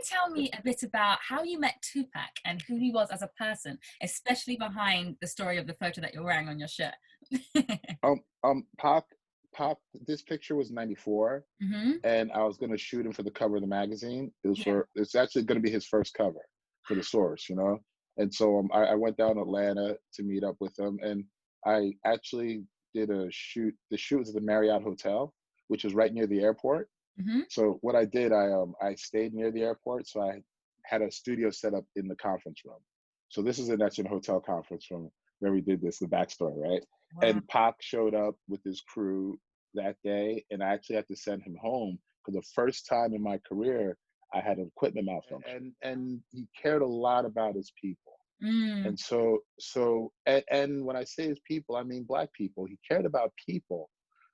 tell me a bit about how you met Tupac and who he was as a person, especially behind the story of the photo that you're wearing on your shirt? Pac, Pac. This picture was '94, Hmm. and I was gonna shoot him for the cover of the magazine. It was Yeah. for. It's actually gonna be his first cover for the Source, you know. And so I went down to Atlanta to meet up with him, and I actually did a shoot. The shoot was at the Marriott Hotel, which is right near the airport. Hmm. So what I did, I stayed near the airport, so I had a studio set up in the conference room. So this is an Etchin Hotel conference room where we did this, the backstory, right? Wow. And Pac showed up with his crew that day, and I actually had to send him home for the first time in my career. I had an equipment malfunction, and he cared a lot about his people. Mm. And and when I say his people, I mean Black people. He cared about people,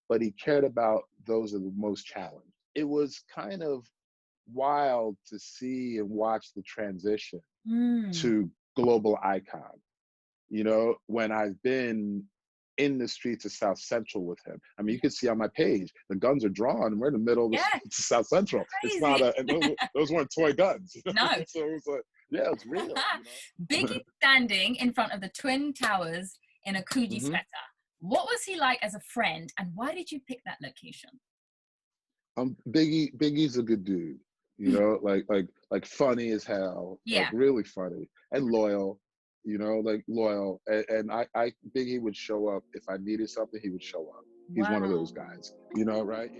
but he cared about those that were most challenged. It was kind of wild to see and watch the transition Mm. to global icon, you know, when I've been in the streets of South Central with him. I mean, you can see on my page, the guns are drawn. We're in the middle of the Yeah, streets of South Central. It's not crazy. and those weren't toy guns. You know? No. So it was like, yeah, it's real, you Biggie know? standing in front of the Twin Towers in a Coogee Hmm. sweater. What was he like as a friend, and why did you pick that location? Biggie's a good dude, you know, like funny as hell, like Yeah. really funny and loyal, you know, like loyal. And I Biggie would show up if I needed something, he would show up. He's one of Wow. those guys, you know, right?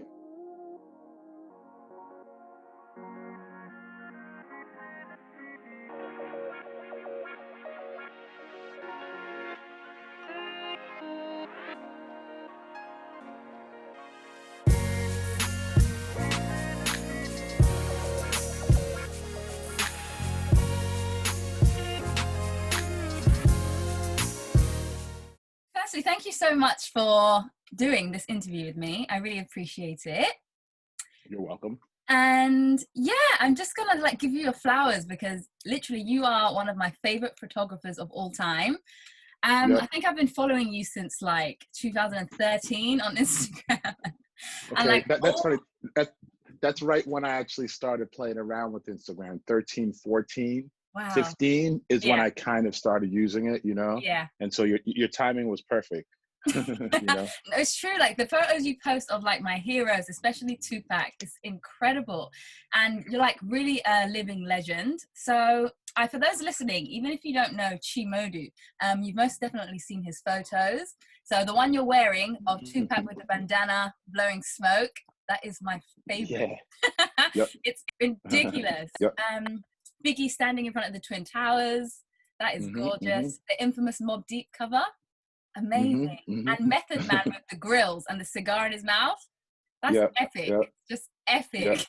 Firstly, thank you so much for doing this interview with me. I really appreciate it. You're welcome. And yeah, I'm just gonna like give you your flowers because literally you are one of my favorite photographers of all time. I Yep. think I've been following you since like 2013 on Instagram. And Okay, like, that's oh, funny. That that's right when I actually started playing around with Instagram. 13, 14, wow. 15 is when Yeah, I kind of started using it, you know? yeah. And so your timing was perfect. You know? No, it's true. Like the photos you post of like my heroes, especially Tupac, is incredible, and you're like really a living legend. So, for those listening, even if you don't know Chi Modu, you've most definitely seen his photos. So the one you're wearing of Tupac with the bandana blowing smoke, that is my favorite. Yeah. Yep. It's ridiculous. Yep. Biggie standing in front of the Twin Towers, that is Mhm, gorgeous. mhm, The infamous Mob Deep cover, amazing. mhm, mhm. And Method Man with the grills and the cigar in his mouth, that's Yep, epic. yep, It's just yep. epic.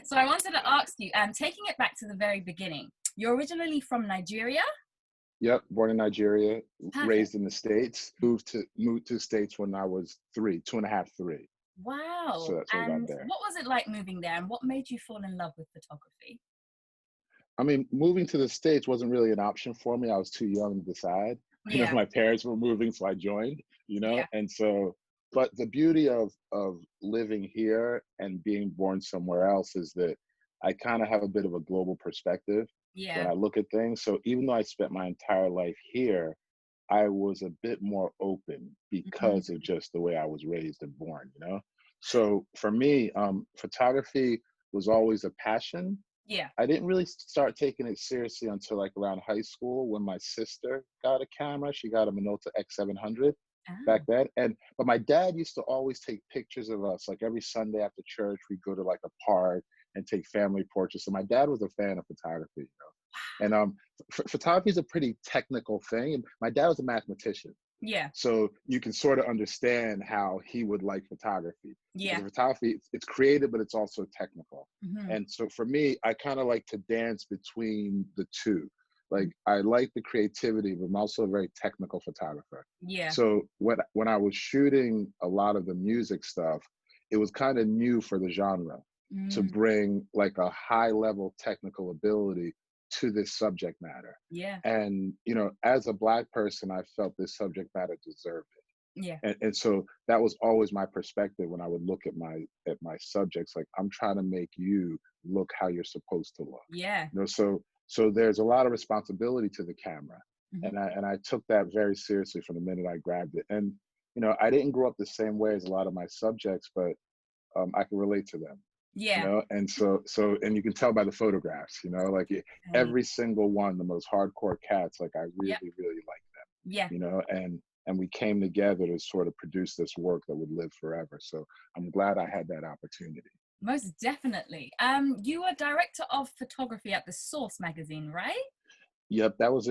So I wanted to ask you, taking it back to the very beginning, you're originally from Nigeria? Yep, born in Nigeria, Perfect. raised in the States, moved to the States when I was three, two and a half, three. So Wow. that's what I got And there. what was it like moving there, and what made you fall in love with photography? I mean, moving to the States wasn't really an option for me. I was too young to decide. You know, Yeah, my parents were moving, so I joined, you know, yeah. and so, but the beauty of living here and being born somewhere else is that I kind of have a bit of a global perspective when Yeah. I look at things. So even though I spent my entire life here, I was a bit more open because Mhm. of just the way I was raised and born, you know? So for me, photography was always a passion. Yeah. I didn't really start taking it seriously until like around high school when my sister got a camera. She got a Minolta X700 back Oh, then. But my dad used to always take pictures of us. Like every Sunday after church, we'd go to like a park and take family portraits. So my dad was a fan of photography, you know. And photography is a pretty technical thing. And my dad was a mathematician. yeah. So you can sort of understand how he would like photography because Yeah. photography, it's creative, but it's also technical. Hmm. And so for me, I kind of like to dance between the two. Like I like the creativity, but I'm also a very technical photographer. Yeah. So when I was shooting a lot of the music stuff, it was kind of new for the genre to Mm. bring like a high level technical ability to this subject matter. Yeah. And, you know, as a Black person, I felt this subject matter deserved it. Yeah. And so that was always my perspective when I would look at my subjects. Like, I'm trying to make you look how you're supposed to look. Yeah. So there's a lot of responsibility to the camera, Hmm. and I took that very seriously from the minute I grabbed it. And I didn't grow up the same way as a lot of my subjects, but I can relate to them. Yeah. And and you can tell by the photographs. Like, Hey. every single one, the most hardcore cats, like, I Yep. really really like them. Yeah. And we came together to sort of produce this work that would live forever. So I'm glad I had that opportunity. Most definitely. You were director of photography at the Source magazine, right? Yep, that was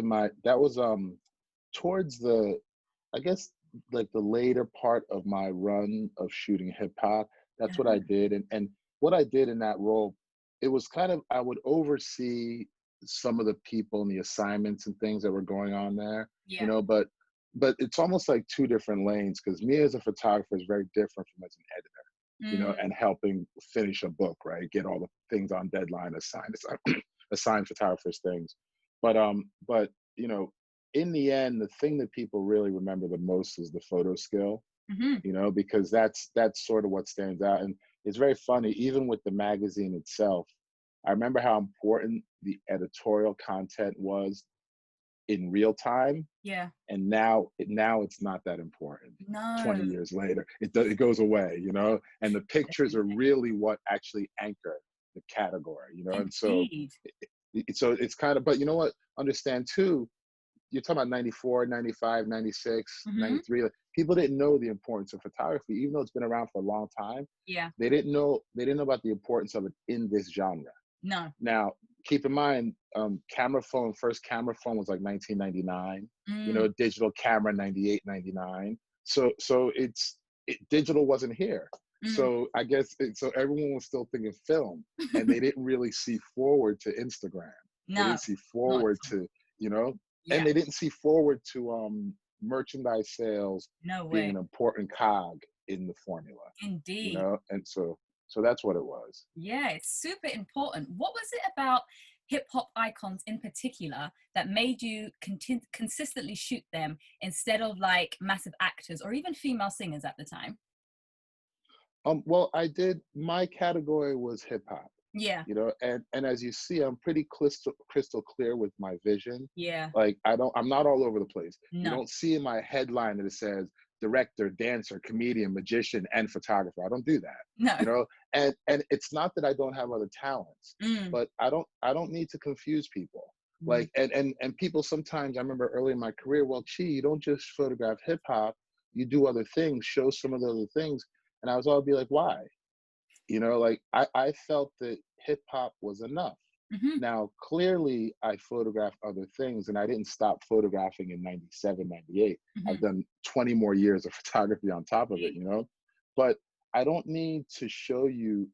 towards the, I guess, like, the later part of my run of shooting hip hop. That's what I Uh-huh. did. And what I did in that role, it was kind of, I would oversee some of the people and the assignments and things that were going on there, Yeah. but it's almost like two different lanes, because me as a photographer is very different from as an editor, Mm, and helping finish a book, right? Get all the things on deadline, assign photographers things. But in the end, the thing that people really remember the most is the photo skill, hmm. because that's sort of what stands out. And it's very funny, even with the magazine itself. I remember how important the editorial content was in real time, Yeah. and now it's not that important. 20 No. years later, it goes away, and the pictures are Definitely. really what actually anchor the category, and Indeed. so it's kind of, but you know what, understand too, you're talking about 94, 95, 96, Hmm. 93. Like, people didn't know the importance of photography, even though it's been around for a long time. Yeah. They didn't know about the importance of it in this genre. No. Now, keep in mind, first camera phone was like 1999. Mm, Digital camera 98, 99. So digital wasn't here. mm. So I guess so everyone was still thinking film, and they didn't really see forward to Instagram. They No, didn't see not forward at all. to, you know, and Yeah. they didn't see forward to merchandise sales No being way. an important cog in the formula. Indeed. And so that's what it was. Yeah, it's super important. What was it about hip hop icons in particular that made you consistently shoot them instead of like massive actors or even female singers at the time? Well, my category was hip hop, Yeah. and as you see, I'm pretty crystal clear with my vision. Yeah. Like, I'm not all over the place. You No. don't see in my headline that it says director, dancer, comedian, magician, and photographer. I don't do that, No. and it's not that I don't have other talents, Mm, but I don't need to confuse people. mm, Like, and people sometimes, I remember early in my career, well, Chi, you don't just photograph hip hop, you do other things, show some of the other things. And I was all be like, why? Like, I felt that hip hop was enough. hmm. Now, clearly, I photographed other things, and I didn't stop photographing in 97, 98. I've Hmm. done 20 more years of photography on top of it. But I don't need to show you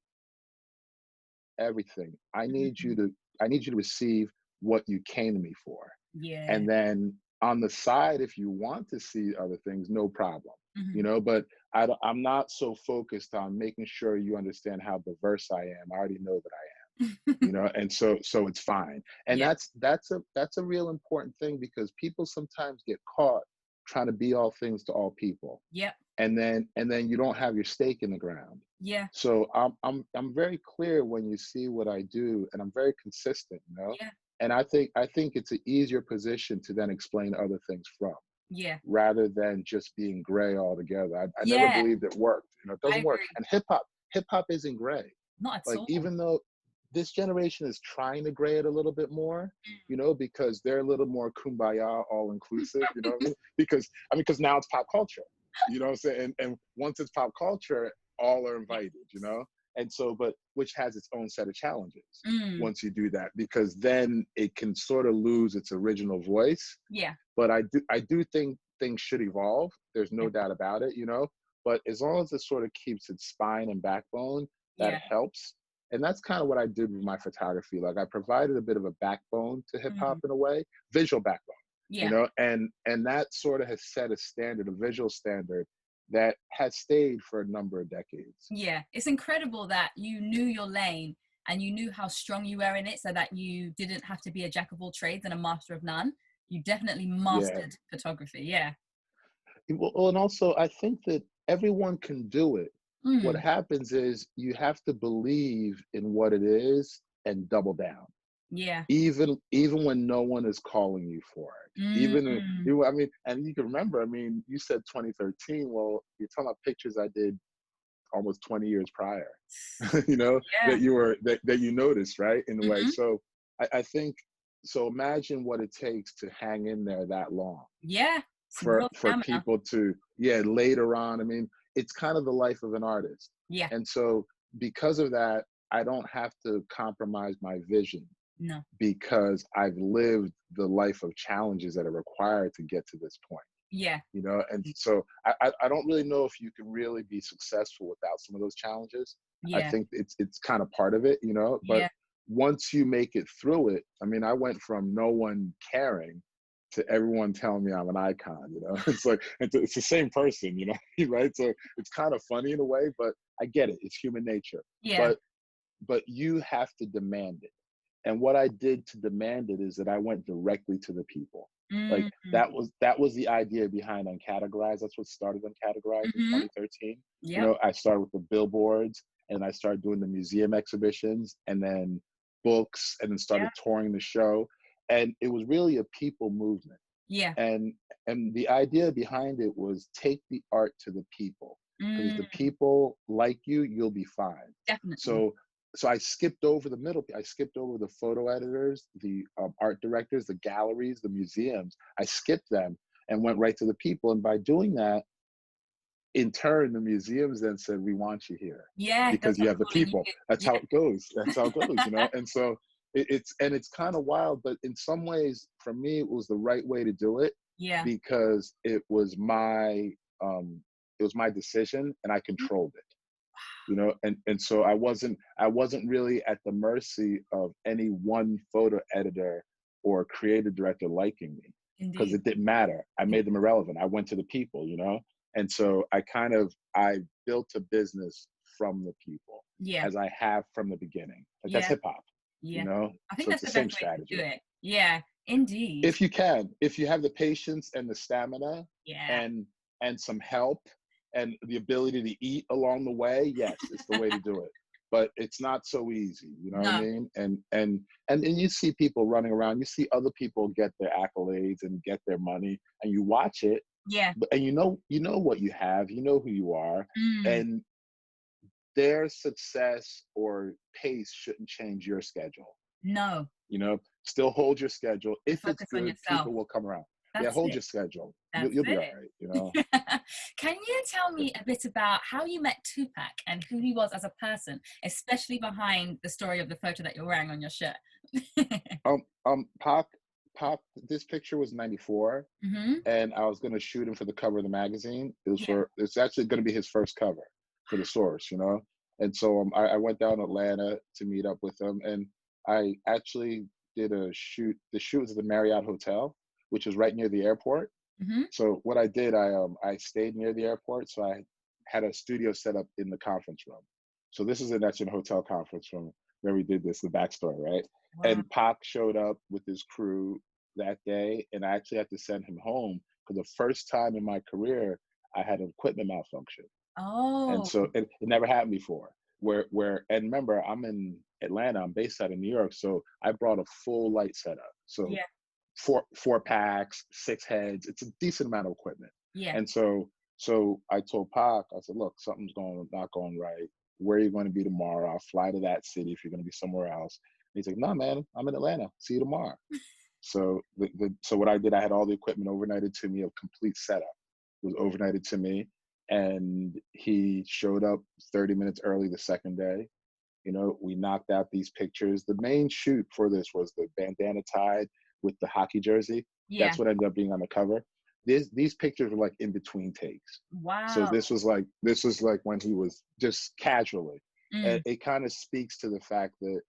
everything. I need you to receive what you came to me for. Yeah. And then on the side, if you want to see other things, no problem. Hmm. But I'm not so focused on making sure you understand how diverse I am. I already know that I am. And so it's fine. And Yeah. that's a real important thing, because people sometimes get caught trying to be all things to all people, Yep. and then you don't have your stake in the ground. Yeah. So I'm very clear when you see what I do, and I'm very consistent. Yeah. And I think it's an easier position to then explain other things from, Yeah. rather than just being gray altogether. I never Yeah. believed it worked. It I doesn't work. agree. And hip hop isn't gray. Not at Like, all. even though this generation is trying to gray it a little bit more, because they're a little more kumbaya, all inclusive. You know what I mean? Because now it's pop culture. You know what I'm saying? And once it's pop culture, all are Yeah. invited. And so, but which has its own set of challenges Mm, once you do that, because then it can sort of lose its original voice. yeah. But I do think things should evolve. There's Yeah. no doubt about it. But as long as it sort of keeps its spine and backbone, that Yeah. helps. And that's kind of what I did with my photography. Like, I provided a bit of a backbone to hip hop Mm, in a way, visual backbone, yeah. and that sort of has set a standard, a visual standard that has stayed for a number of decades. Yeah, it's incredible that you knew your lane and you knew how strong you were in it so that you didn't have to be a jack of all trades and a master of none. You definitely Yeah. mastered photography. Yeah. Well, and also I think that everyone can do it. What Mm, happens is you have to believe in what it is and double down, yeah. even when no one is calling you for it. Mm, I mean, and you can remember. I mean, you said 2013. Well, you're talking about pictures I did almost 20 years prior. You know yeah. that you noticed, right? In a way. Hmm. So I think so. Imagine what it takes to hang in there that long Yeah. Some for real stamina. people to, yeah, later on. I mean, it's kind of the life of an artist. Yeah. And so because of that, I don't have to compromise my vision No. because I've lived the life of challenges that are required to get to this point, Yeah. you know. And so I don't really know if you can really be successful without some of those challenges. I Yeah. think it's kind of part of it, you know. But Yeah. once you make it through it, I mean, I went from no one caring to everyone telling me I'm an icon, you know. It's like it's the same person, you know. Right? So it's kind of funny in a way, but I get it, it's human nature. Yeah. But you have to demand it. And what I did to demand it is that I went directly to the people. Like Mm, that was the idea behind Uncategorized. That's what started Uncategorized in mm-hmm. 2013. You Yep. know, I started with the billboards, and I started doing the museum exhibitions, and then books, and then Yeah. started touring the show. And it was really a people movement. Yeah. And the idea behind it was take the art to the people, because if the Mm, people like you, you'll be fine. definitely. So I skipped over the middle. I skipped over the photo editors, the art directors, the galleries, the museums. I skipped them and went right to the people. And by doing that, in turn, the museums then said, "We want you here Yeah. They'll because you start have the calling people." you. That's how Yeah. it goes. That's how it goes, you know. And so it's kind of wild, but in some ways, for me, it was the right way to do it Yeah. because um, it was my decision and I controlled it, you know. And so I wasn't really at the mercy of any one photo editor or creative director liking me, because Indeed. it didn't matter. I Yeah. made them irrelevant. I went to the people, you know. And so I built a business from the people, Yeah. as I have from the beginning. Like that's Yeah. hip hop, you Yeah. know. I think So it's that's the the same best way to strategy. do it. Yeah. Indeed. If you can, if you have the patience and the stamina Yeah. and some help and the ability to eat along the way, yes, it's the way to do it. But it's not so easy, you know what I No. mean? And you see people running around, you see other people get their accolades and get their money, and you watch it, Yeah. and you know what you have, you know who you are, Mm, and their success or pace shouldn't change your schedule. no. You know, still hold your schedule. If it's Focus on good, yourself. people will come around. Yeah, That's hold it. your schedule. That's You'll be all it. right. You know. Can you tell me a bit about how you met Tupac and who he was as a person, especially behind the story of the photo that you're wearing on your shirt? Pac, Pac. This picture was '94, Hmm. and I was gonna shoot him for the cover of the magazine. It was Yeah. for. It's actually gonna be his first cover for the Source. You know. And so I went down to Atlanta to meet up with him, and I actually did a shoot. The shoot was at the Marriott Hotel, which is right near the airport. Hmm. So what I did, I stayed near the airport, so I had a studio set up in the conference room. So this is an actual hotel conference room where we did this, the backstory, right? Wow. And Pac showed up with his crew that day, and I actually had to send him home because the first time in my career I had an equipment malfunction, and Oh, so it never happened before. And remember, I'm in Atlanta, I'm based out of New York, so I brought a full light setup. So yeah. four packs, six heads. It's a decent amount of equipment. Yeah. And so I told Pac, I said, look, something's not going right. Where are you going to be tomorrow? I'll fly to that city if you're going to be somewhere else. And he's like, no, man, I'm in Atlanta. See you tomorrow. So so what I did, I had all the equipment overnighted to me, a complete setup was overnighted to me. And he showed up 30 minutes early the second day. You know, we knocked out these pictures. The main shoot for this was the bandana tied with the hockey jersey. Yeah. That's what ended up being on the cover. These pictures were like in between takes. So Wow. this was like when he was just casually. And Mm, it kind of speaks to the fact that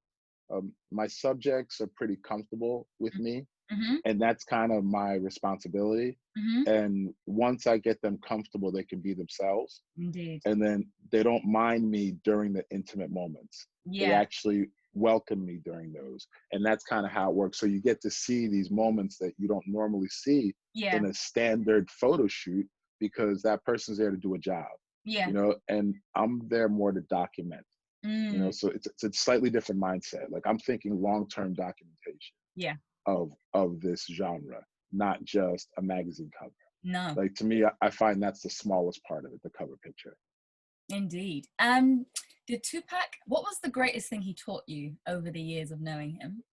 my subjects are pretty comfortable with me, mm-hmm. and that's kind of my responsibility. Mm-hmm. And once I get them comfortable, they can be themselves, Indeed. and then they don't mind me during the intimate moments. They Yeah. actually welcome me during those. And that's kind of how it works. So you get to see these moments that you don't normally see Yeah. in a standard photo shoot because that person's there to do a job, Yeah. you know, and I'm there more to document, you know, Mm. so it's a slightly different mindset. Like I'm thinking long-term documentation Yeah. of this genre, not just a magazine cover. No, Like to me, I find that's the smallest part of it, the cover picture. indeed. Did Tupac, what was the greatest thing he taught you over the years of knowing him?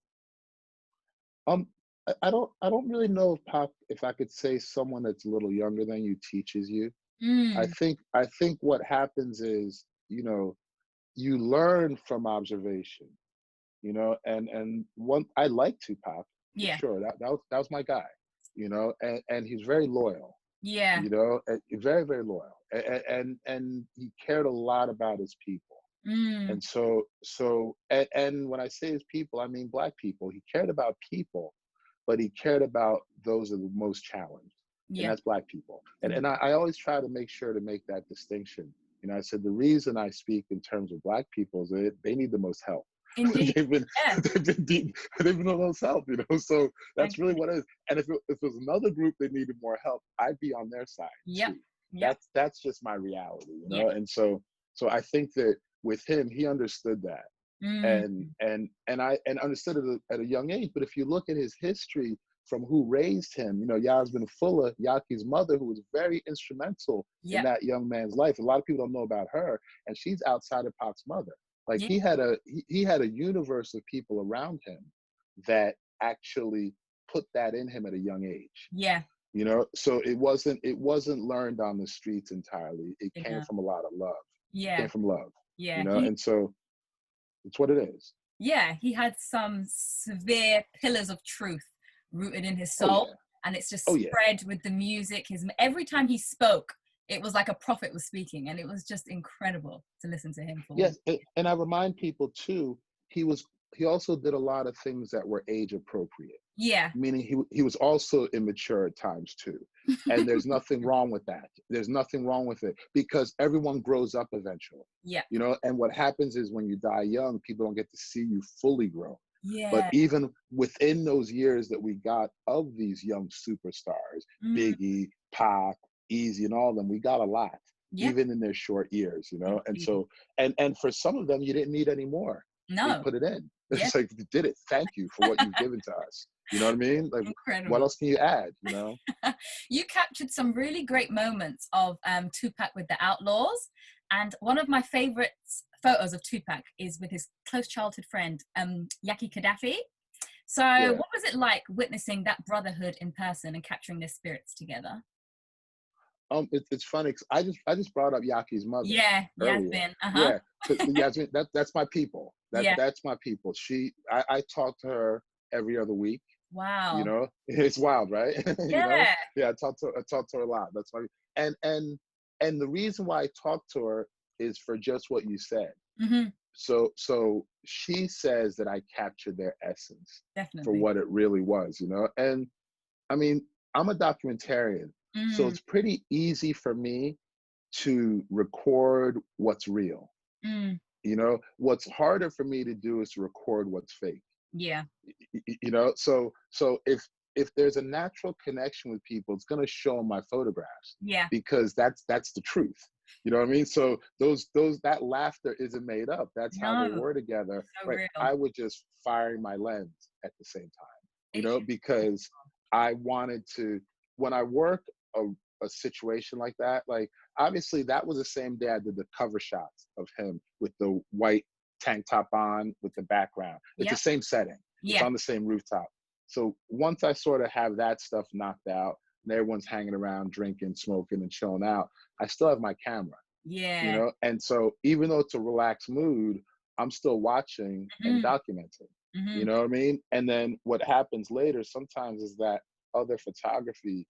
Um, I don't really know if I could say someone that's a little younger than you teaches you. Mm. I think what happens is, you know, you learn from observation, you know, and one I like Tupac for Yeah. sure. That was my guy, you know, and he's very loyal, Yeah. you know, very, very loyal. And he cared a lot about his people. Mm. And and when I say his people, I mean Black people. He cared about people, but he cared about those that are the most challenged, and Yeah. that's Black people. And Yeah. I always try to make sure to make that distinction. You know, I said the reason I speak in terms of Black people is that they need the most help. Indeed. they've been Yeah. they've been the most help, you know. So I that's really agree. what it is. And if it was another group that needed more help, I'd be on their side Yep. too. Yep. That's just my reality, you Yeah. know. And so I think that with him, he understood that Mm. and understood it at a young age. But if you look at his history from who raised him, you know, Yasmin Fuller, Yaki's mother, who was very instrumental in Yep. that young man's life. A lot of people don't know about her, and she's outside of Pac's mother. Like Yeah. he had a universe of people around him that actually put that in him at a young age. Yeah. You know, so it wasn't learned on the streets entirely. It You came know. from a lot of love. It Yeah. came from love, you Yeah. know, and so it's what it is. Yeah, he had some severe pillars of truth rooted in his Oh soul, yeah. and it's just Oh yeah. spread with the music. His every time he spoke, it was like a prophet was speaking, and it was just incredible to listen to him for what he Yes, and I remind people too, he was he also did a lot of things that were age appropriate, Yeah. meaning he was also immature at times too. And there's nothing wrong with that. There's nothing wrong with it because everyone grows up eventually. Yeah. You know, and what happens is when you die young, people don't get to see you fully grow. But Yeah. even within those years that we got of these young superstars, Mm. Biggie, Pac, Easy, and all of them, we got a lot, Yeah. even in their short years, you know. And Indeed. so, and for some of them, you didn't need any more. They No. put it in. Yeah. It's like you did it. Thank you for what you've given to us. You know what I mean? Like, what Incredible. else can you add? You know? You captured some really great moments of Tupac with the Outlaws, and one of my favorite photos of Tupac is with his close childhood friend, Yaki Gaddafi. So, Yeah. what was it like witnessing that brotherhood in person and capturing their spirits together? It's funny 'cause I just brought up Yaki's mother Yeah, earlier. Yasmin. Uh huh. Yeah, Yasmin, that's my people. Yeah. That's my people. I talk to her every other week. You Wow. know, it's wild, right? You know, Yeah. yeah, I talk to her a lot. That's my and and and the reason why I talk to her is for just what you said. Hmm. So she says that I captured their essence for Definitely. what it really was, you know. And I mean, I'm a documentarian, so Mm, it's pretty easy for me to record what's real. mm, You know, what's harder for me to do is to record what's fake. yeah. You know, so if there's a natural connection with people, it's going to show in my photographs Yeah. because that's the truth. You know what I mean? So those that laughter isn't made up. That's how they No. were together, So right? real. I was just firing my lens at the same time, you It, know, because I wanted to when I work a, a situation like that, like obviously that was the same day I did the cover shots of him with the white tank top on with the background. It's the yep. same setting. It's Yeah. on the same rooftop. So once I sort of have that stuff knocked out and everyone's hanging around drinking, smoking, and chilling out, I still have my camera, you Yeah. know? And so even though it's a relaxed mood, I'm still watching and Hmm. documenting. You Hmm. know what I mean? And then what happens later sometimes is that other photography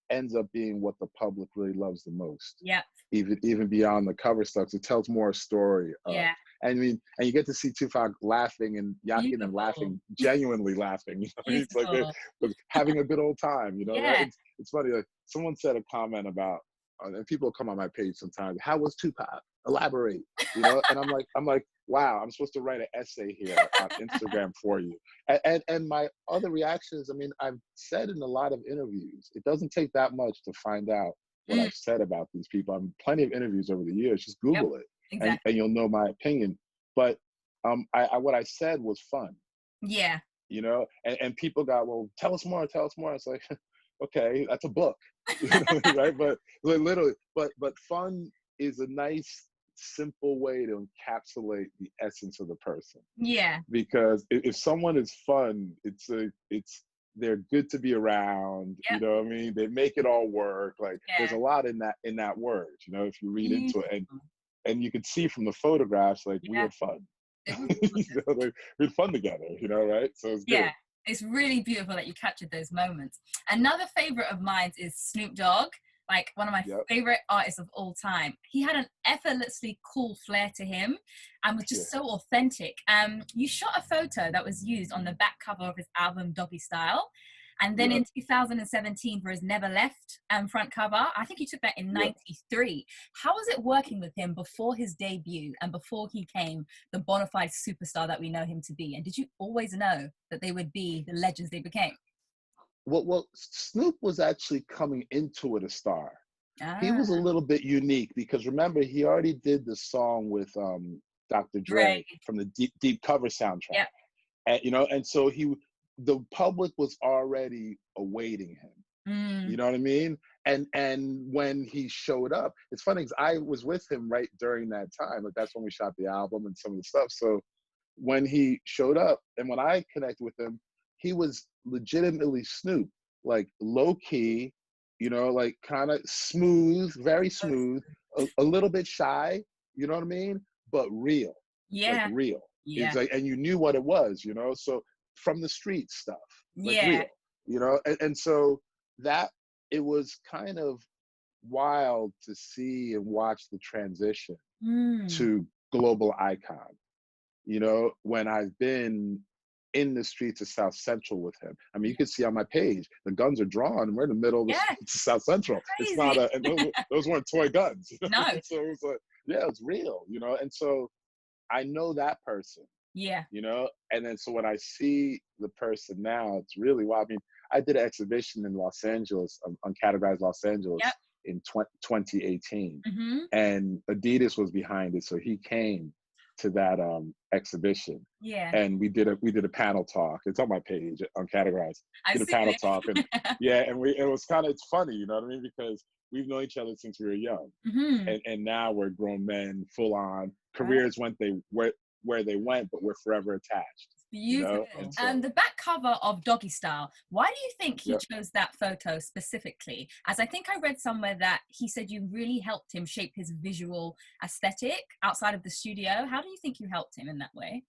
ends up being what the public really loves the most, Yep. even beyond the cover stuff. 'Cause it tells more a story of. Yeah. I mean, and you get to see Tupac laughing and Yaki and them Beautiful. laughing, genuinely laughing. You know, it's like they're Beautiful. having a good old time. You know, right? Yeah. It's funny. Like someone said a comment about, and people come on my page sometimes. How was Tupac? Elaborate. You know, and I'm like, wow, I'm supposed to write an essay here on Instagram for you. And my other reactions. I mean, I've said in a lot of interviews, it doesn't take that much to find out what I've said about these people. I've plenty of interviews over the years. Just Yep. Google it, Exactly. and you'll know my opinion. But I what I said was fun, Yeah. you know, and people got, well, tell us more, tell us more. It's like, okay, that's a book, you know, right? But like, literally, but fun is a nice, simple way to encapsulate the essence of the person. Yeah. Because if someone is fun, it's they're good to be around. You Yep. know what I mean? They make it all work. Like there's Yeah. a lot in that word. You know, if you read into it, Beautiful. and you can see from the photographs, like we Yeah. had fun. It was You gorgeous. know, like, we had fun together. You know, right? So it's Yeah. good. It's really beautiful that you captured those moments. Another favorite of mine is Snoop Dogg, like one of my Yep. favorite artists of all time. He had an effortlessly cool flair to him and was Yeah. just so authentic. You shot a photo that was used on the back cover of his album Doggystyle. And then Yeah. in 2017 for his Never Left front cover, I think he took that in Yeah. 93. How was it working with him before his debut and before he came the bona fide superstar that we know him to be? And did you always know that they would be the legends they became? Well, Snoop was actually coming into it a star. He Ah, was a little bit unique because remember he already did the song with Dr. Dre. Dre from the Deep Cover soundtrack. Yep. And you know, and so the public was already awaiting him. You Mm, know what I mean? And when he showed up, it's funny because I was with him right during that time. Like that's when we shot the album and some of the stuff. So when he showed up and when I connected with him, he was legitimately Snoop, like low key, you know, like kind of smooth, very smooth, a little bit shy, you know what I mean? But real, like yeah. real. It's Yeah. like, and you knew what it was, you know? So from the street stuff, like Yeah. real, you know? And so that it was kind of wild to see and watch the transition Mm, to global icon, you know, when I've been in the streets of South Central with him. I mean, you can see on my page, the guns are drawn. We're in the middle of the yeah. streets of South Central. It's not Crazy. and those weren't toy guns. You know? No. So it was like, yeah, it's real, you know? And so I know that person, Yeah. you know? And then so when I see the person now, it's really wild. I mean, I did an exhibition in Los Angeles, Uncategorized Los Yep. Angeles in 2018. Mm-hmm. And Adidas was behind it. So he came to that exhibition. Yeah. And we did a panel talk. It's on my page on Categorized. I've Did a seen panel talk, and it. yeah, and it was kind of, it's funny, you know what I mean? Because we've known each other since we were young, Mm-hmm. and now we're grown men, full on Right. careers went they where they went, but we're forever attached, you know. Beautiful. And so The back cover of Doggystyle, why do you think he yeah, chose that photo specifically? As I think I read somewhere that he said you really helped him shape his visual aesthetic outside of the studio. How do you think you helped him in that way?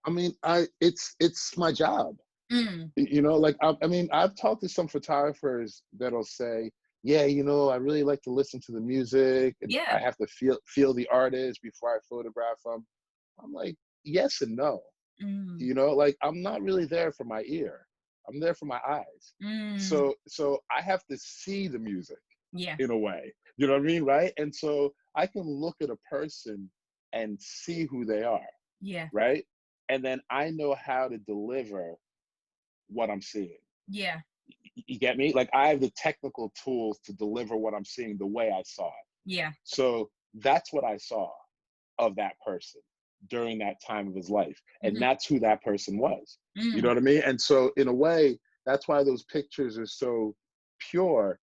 I mean, it's my job. Mm, You know, like I mean, I've talked to some photographers that'll say, yeah, you know, I really like to listen to the music and yeah. I have to feel the artist before I photograph them. I'm like, yes and no. Mm, You know, like I'm not really there for my ear. I'm there for my eyes. mm, So I have to see the music yeah. in a way. You know what I mean, right? And so I can look at a person and see who they are, Yeah. right? And then I know how to deliver what I'm seeing. Yeah. You get me? Like I have the technical tools to deliver what I'm seeing the way I saw it. Yeah. So that's what I saw of that person during that time of his life. And Mm-hmm. that's who that person was. You know Mm, what I mean? And so in a way, that's why those pictures are so pure,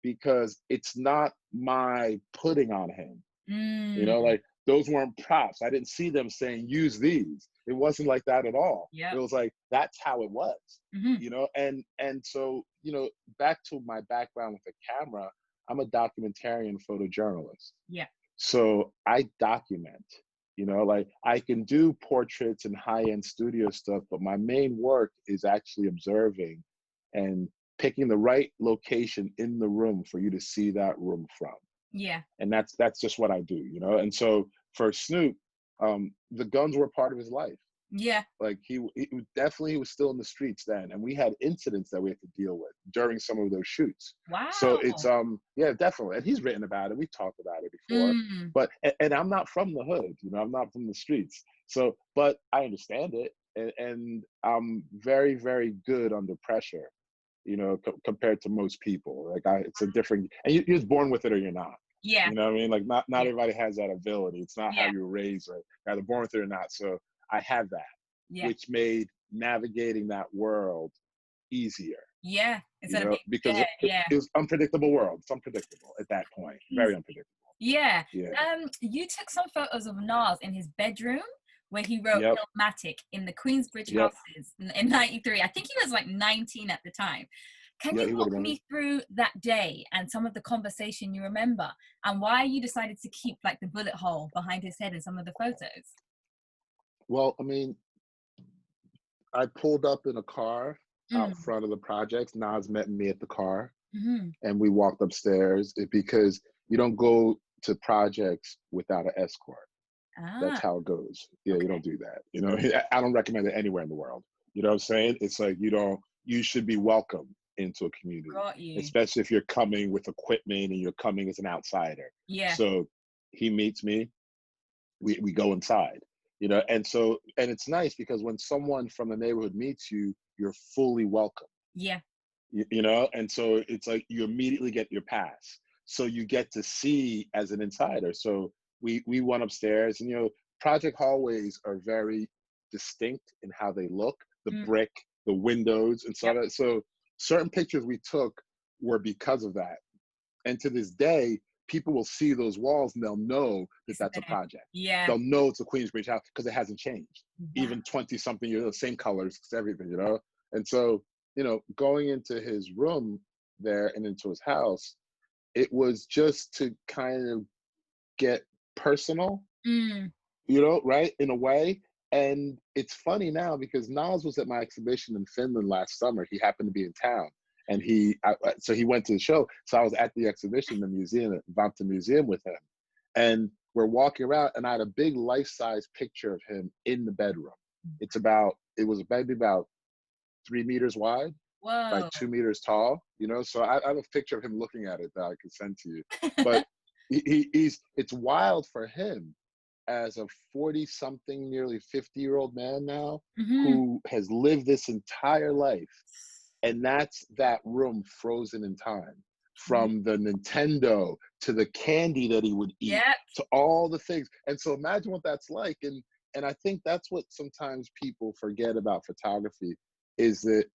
because it's not my putting on him. You know, mm, like those weren't props. I didn't see them saying use these. It wasn't like that at all. It yep. was like that's how it was. Mm-hmm. You know, and so, you know, back to my background with the camera, I'm a documentarian photojournalist. Yeah. So I document, you know, like I can do portraits and high-end studio stuff, but my main work is actually observing and picking the right location in the room for you to see that room from. Yeah. And that's just what I do, you know. And so for Snoop, the guns were part of his life. Yeah. Like he was still in the streets then, and we had incidents that we had to deal with during some of those shoots. So it's Wow. yeah, definitely, and he's written about it. We talked about it before, Mm, but and I'm not from the hood, you know, I'm not from the streets. So, but I understand it, and I'm very very good under pressure, you know, compared to most people. Like it's a different, and you're just born with it or you're not. Yeah. You know what I mean? Like not Yeah. everybody has that ability. It's not how Yeah. you were raised, right? Either born with it or not. So I have that, Yeah. which made navigating that world easier. Yeah. You Instead of know, being because scared. Yeah. it was unpredictable world. It's unpredictable at that point. Very unpredictable. Yeah. Yeah. You took some photos of Nas in his bedroom where he wrote Yep. Illmatic in the Queensbridge Yep. Houses in 93. I think he was like 19 at the time. Can Yeah, you he would walk have been. me through that day and some of the conversation you remember and why you decided to keep like the bullet hole behind his head in some of the photos? Well, I mean, I pulled up in a car out Mm. front of the projects. Nas met me at the car, Mm-hmm. and we walked upstairs because you don't go to projects without an escort. That's Ah, how it goes. Yeah, you okay. don't do that. You know, I don't recommend it anywhere in the world. You know what I'm saying? It's like you should be welcome into a community, Got you. especially if you're coming with equipment and you're coming as an outsider. Yeah. So he meets me, we go inside, you know, and it's nice because when someone from the neighborhood meets you, you're fully welcome. Yeah. You know, and so it's like you immediately get your pass, so you get to see as an insider. So we went upstairs, and you know, project hallways are very distinct in how they look, the Mm. brick, the windows, and so Yep. that. So certain pictures we took were because of that, and to this day people will see those walls and they'll know that It's that's a there. project. Yeah. They'll know it's a Queensbridge house because it hasn't changed Wow. even 20 something years, the same colors, everything, you know. And so, you know, going into his room there and into his house, it was just to kind of get personal, Mm. you know, right, in a way. And it's funny now because Nas was at my exhibition in Finland last summer. He happened to be in town, and so he went to the show. So I was at the exhibition, the museum, Vamta Museum, with him, and we're walking around, and I had a big life-size picture of him in the bedroom. It was maybe about 3 meters wide by Whoa. 2 meters tall, you know. So I have a picture of him looking at it that I could send to you. But it's wild for him as a 40 something, nearly 50-year-old man now, Mm-hmm. who has lived this entire life. And that's that room frozen in time, from the Nintendo to the candy that he would eat Yep. to all the things. And so imagine what that's like. And I think that's what sometimes people forget about photography, is that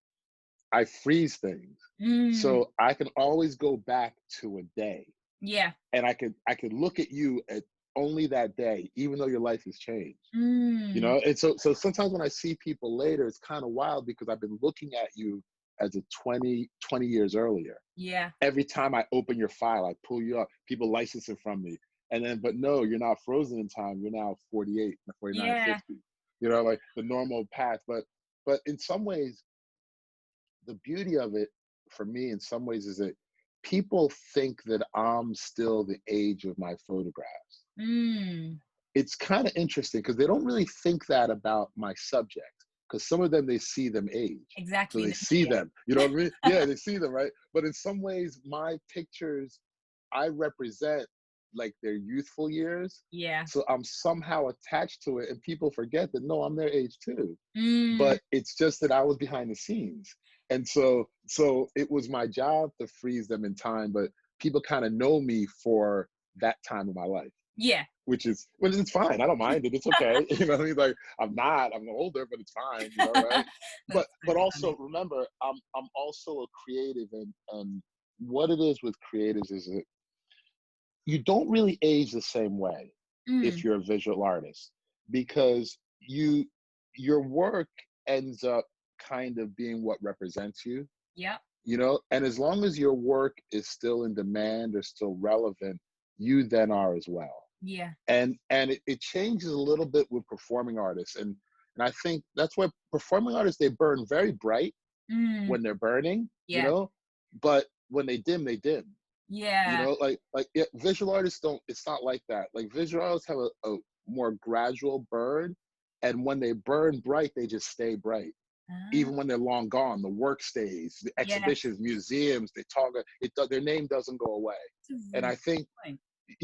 I freeze things. Mm. So I can always go back to a day, Yeah. and I could look at you at only that day, even though your life has changed. You Mm. know, and so sometimes when I see people later, it's kind of wild because I've been looking at you as a 20 years earlier. Yeah. Every time I open your file, I pull you up, people license it from me. And then, but no, you're not frozen in time. You're now 48, 49, Yeah. 50. You know, like the normal path. But in some ways, the beauty of it for me in some ways is that people think that I'm still the age of my photographs. Mm. It's kind of interesting because they don't really think that about my subject, because some of them, they see them age. So Exactly. they The see meteor. them, you know what I mean? Yeah, they see them, right? But in some ways, my pictures, I represent like their youthful years. Yeah. So I'm somehow attached to it, and people forget that no, I'm their age too. Mm. But it's just that I was behind the scenes. And so it was my job to freeze them in time, but people kind of know me for that time of my life, Yeah. which is fine. I don't mind it. It's okay. You know what I mean? Like I'm older, but it's fine, you know, right? But That's so also funny. remember, I'm also a creative, and what it is with creatives is that you don't really age the same way if Mm. you're a visual artist, because your work ends up kind of being what represents you, Yep. you know. And as long as your work is still in demand or still relevant, you then are as well. Yeah. And it changes a little bit with performing artists, and I think that's why performing artists, they burn very bright Mm. when they're burning, you Yeah. know, but when they dim, you Yeah. know. Like yeah, visual artists don't, it's not like that. Like visual artists have a more gradual burn, and when they burn bright, they just stay bright. Ah, Even when they're long gone, the work stays, the yes. exhibitions, museums, they talk, their name doesn't go away. That's a And really I think good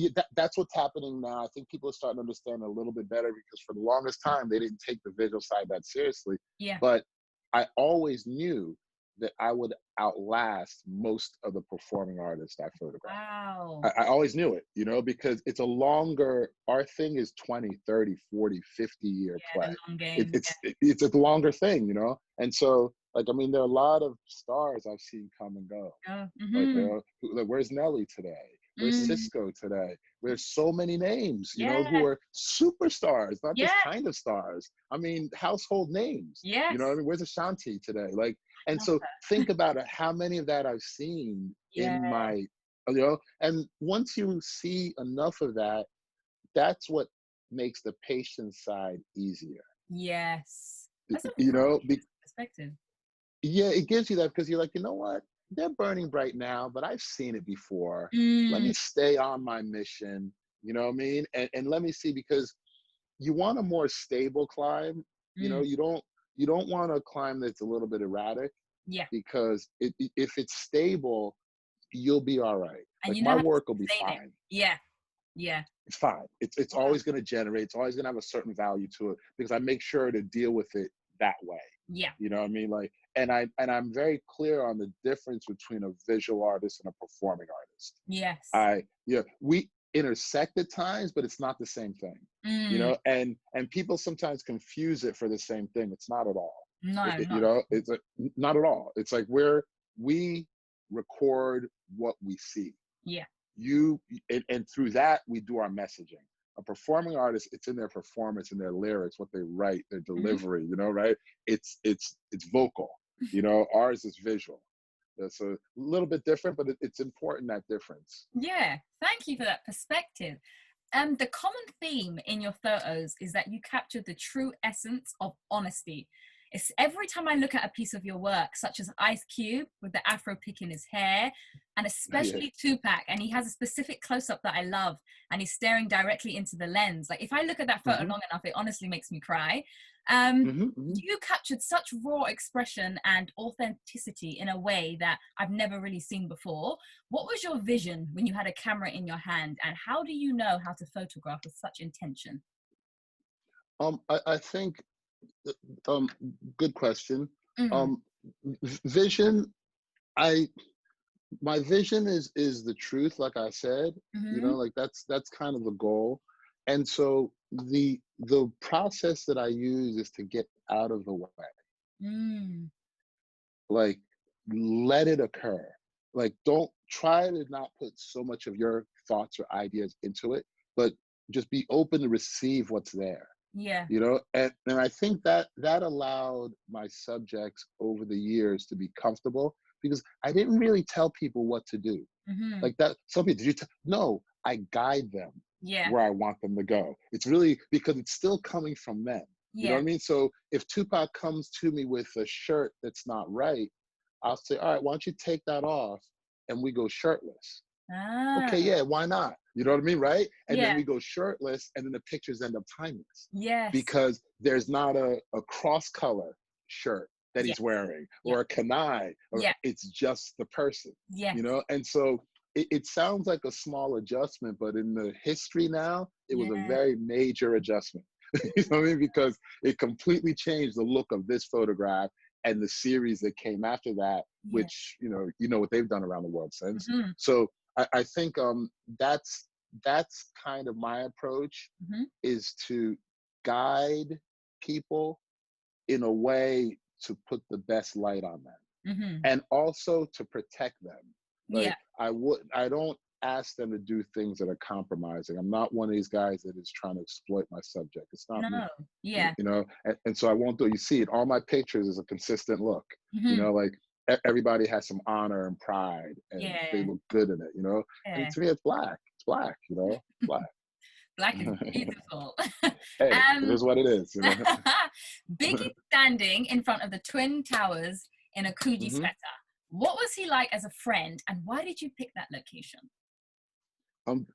point. that's what's happening now. I think people are starting to understand a little bit better, because for the longest time they didn't take the visual side that seriously. Yeah. But I always knew that I would outlast most of the performing artists I photographed. Wow. I always knew it, you know, because it's a longer, our thing is 20, 30, 40, 50-year Yeah, play. the long game. It's a longer thing, you know? And so, like, I mean, there are a lot of stars I've seen come and go. Yeah. Like, Mm-hmm. like, where's Nelly today? Where's Mm. Cisco today? There's so many names, you know, who Yeah. are superstars, not just Yeah. kind of stars. I mean, household names. You know what I Yes. mean? Where's Ashanti today? Like, and Love so her. think about it, how many of that I've seen Yeah. in my, you know, and once you see enough of that, that's what makes the patient side easier. Yes. That's a You really know, interesting perspective. yeah, it gives you that because you're like, you know what? They're burning bright now, but I've seen it before. Let Mm. me stay on my mission. You know what I mean? And let me see, because you want a more stable climb. You know, Mm. you don't want a climb that's a little bit erratic, Yeah. because if it's stable, you'll be all right. And Like, you know my how to work will be sustain it. fine. Yeah. Yeah. It's fine. It's Wow. always going to generate. It's always going to have a certain value to it, because I make sure to deal with it that way. Yeah. You know what I mean? Like, and I'm very clear on the difference between a visual artist and a performing artist. Yes. Yeah, we intersect at times, but it's not the same thing. You Mm. know, and people sometimes confuse it for the same thing. It's not at all. No, You not. know, it's like, not at all. It's like, we record what we see. Yeah. You and through that we do our messaging. A performing artist, it's in their performance and their lyrics, what they write, their Mhm. delivery, you know, right? It's vocal, you know. Ours is visual. It's a little bit different, but it's important, that difference. Yeah. Thank you for that perspective. The common theme in your photos is that you captured the true essence of honesty. It's every time I look at a piece of your work, such as Ice Cube with the afro pick in his hair, and Yeah. especially Tupac, and he has a specific close up that I love, and he's staring directly into the lens. Like, if I look at that photo Hmm. long enough, it honestly makes me cry. Hmm. Hmm. You captured such raw expression and authenticity in a way that I've never really seen before. What was your vision when you had a camera in your hand, and how do you know how to photograph with such intention? I think, um, good question. Mm. Um, Vision. I My vision is the truth, like I said. You know, Hmm. like, that's kind of the goal. And so the process that I use is to get out of the way. Mm. Like, let it occur. Like, don't try to not put so much of your thoughts or ideas into it, but just be open to receive what's there. Yeah. You know, and I think that allowed my subjects over the years to be comfortable, because I didn't really tell people what to do. Hmm. Like that, some people, no, I guide them Yeah. where I want them to go. It's really because it's still coming from them. You know Yeah. what I mean? So if Tupac comes to me with a shirt that's not right, I'll say, all right, why don't you take that off and we go shirtless? Ah. Okay, yeah, why not? You know what I mean, right? And then Yeah. we go shirtless, and then the pictures end up timeless, Yes. because there's not a cross color shirt that Yeah. he's wearing, Yeah. or a kanai, or Yeah. it's just the person, Yes. you know? And so it sounds like a small adjustment, but in the history now, it was a Yeah. very major adjustment. You know what I mean? Because it completely changed the look of this photograph and the series that came after that, Yeah. which, you know what they've done around the world since. Hmm. So I think, that's kind of my approach, Hmm. is to guide people in a way to put the best light on them, Hmm. and also to protect them. Yeah. Like, I don't ask them to do things that are compromising. I'm not one of these guys that is trying to exploit my subject. It's not No. me. Yeah. You know, and so I won't do it. You see it, all my pictures is a consistent look. You Hmm. know, like, everybody has some honor and pride, and they Yeah. look good in it, you know? And Yeah. to me, it's black. It's black, you know? Black. Black is beautiful. Hey, it um, is what it is, you know? Biggie standing in front of the Twin Towers in a Coogee Hmm. sweater. What was he like as a friend, and why did you pick that location?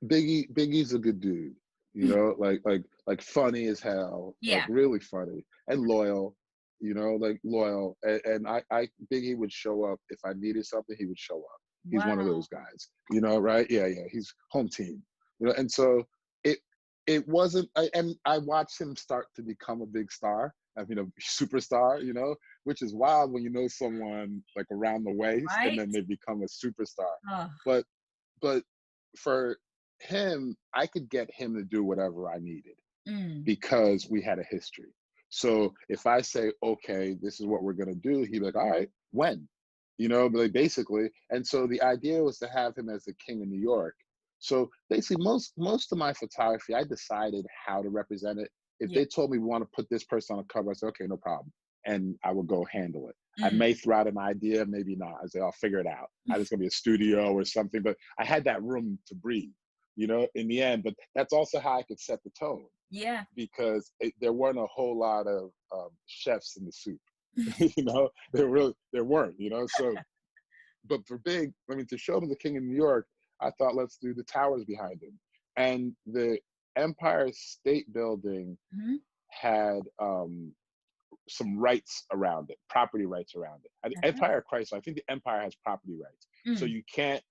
Biggie's a good dude, you know, like funny as hell, like Yeah. really funny, and loyal, you know, like loyal. And Biggie would show up if I needed something. He would show up. He's one of Wow. those guys, you know, right? Yeah, yeah. He's home team, you know. And so it wasn't. And I watched him start to become a big star. I mean, a superstar, you know, which is wild when you know someone like around the waist and Right? then they become a superstar. Oh, But but for him, I could get him to do whatever I needed mm, because we had a history. So if I say, okay, this is what we're gonna do, he'd be like, all right, when? You know, but like basically, and so the idea was to have him as the king of New York. So basically, most of my photography, I decided how to represent it. If yeah. they told me we want to put this person on a cover, I said, okay, no problem. And I would go handle it. I Mm. may throw out an idea, maybe not. I say, I'll figure it out. It's gonna be a studio or something, but I had that room to breathe, you know, in the end. But that's also how I could set the tone Yeah. because there weren't a whole lot of chefs in the soup. You know, there weren't. You know, so but for big, I mean, to show him the King of New York, I thought let's do the towers behind him, and the Empire State Building Mhm. had some rights around it, property rights around it. The Uh-huh. Empire Chrysler, I think the Empire has property rights, so Mm. you can't,